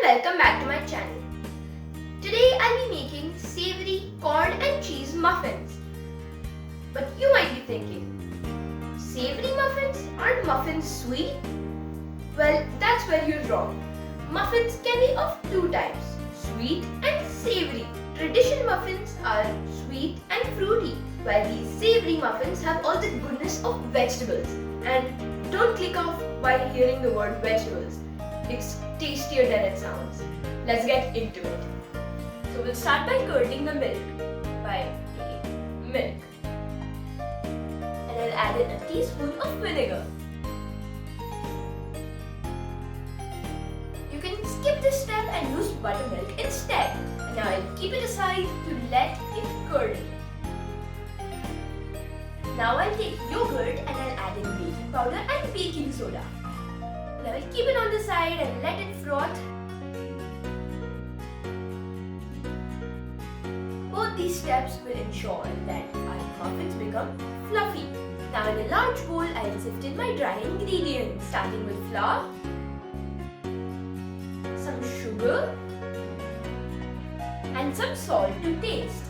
welcome back to my channel. Today I'll be making savory corn and cheese muffins. But you might be thinking, savory muffins? Aren't muffins sweet? Well, that's where you're wrong. Muffins can be of two types, sweet and savory. Traditional muffins are sweet and fruity, while these savory muffins have all the goodness of vegetables. And don't click off while hearing the word vegetables. It's tastier than it sounds. Let's get into it. So we'll start by curding the milk by taking milk. And I'll add in a teaspoon of vinegar. You can skip this step and use buttermilk instead. And now I'll keep it aside to let it curdle. Now I'll take yogurt and I'll add in baking powder and baking soda. Now I'll keep it on the side and let it froth. Both these steps will ensure that our muffins become fluffy. Now in a large bowl, I'll sift in my dry ingredients, starting with flour, some sugar, and some salt to taste.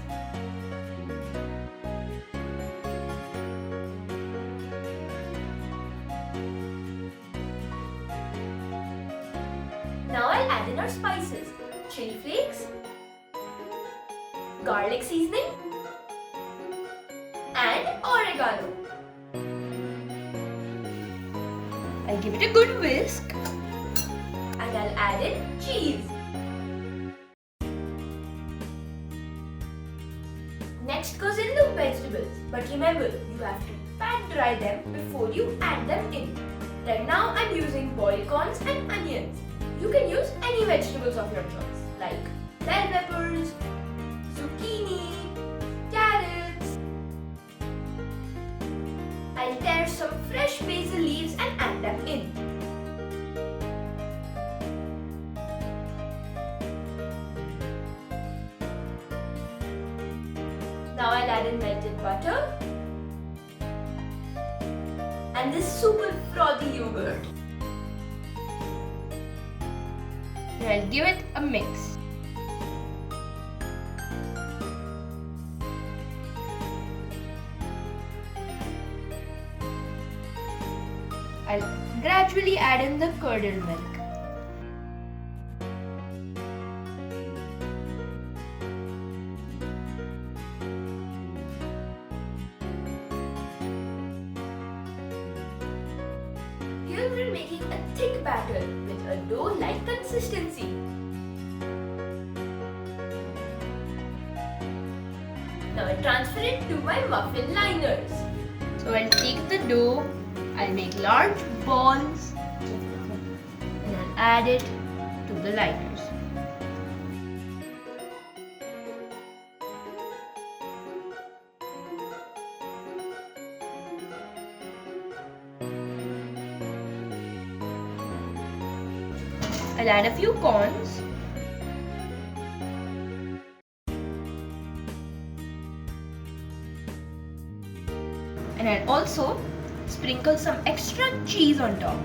Now I'll add in our spices, chili flakes, garlic seasoning, and oregano. I'll give it a good whisk and I'll add in cheese. Next goes in the vegetables, but remember, you have to pat dry them before you add them in. Right now I'm using boiled corns and onions. You can use any vegetables of your choice like bell peppers, zucchini, carrots. I'll tear some fresh basil leaves and add them in. Now I'll add in melted butter and this super frothy yogurt. I'll give it a mix. I'll gradually add in the curdled milk. Here we're making a thick batter with a dough-like consistency. Now I'll transfer it to my muffin liners. So I'll take the dough, I'll make large balls and I'll add it to the liners. I'll add a few corns. And I'll also sprinkle some extra cheese on top.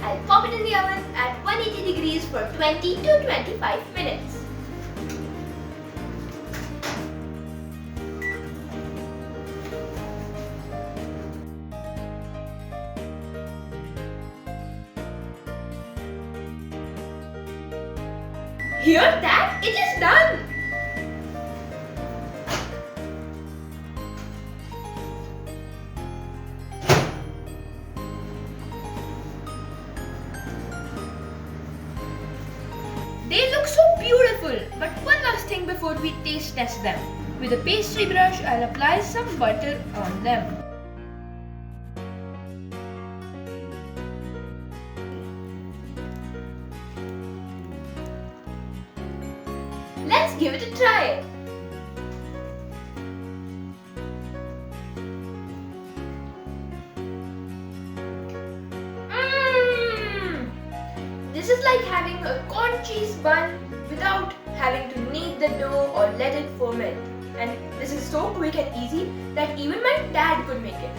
I'll pop it in the oven at 180 degrees for 20 to 25 minutes. Hear that? It is done! They look so beautiful, but one last thing before we taste test them. With a pastry brush, I'll apply some butter on them. Let's give it a try. This is like having a corn cheese bun without having to knead the dough or let it ferment. And this is so quick and easy that even my dad could make it.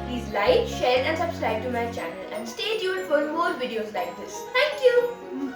Please like, share and subscribe to my channel and stay tuned for more videos like this. Thank you!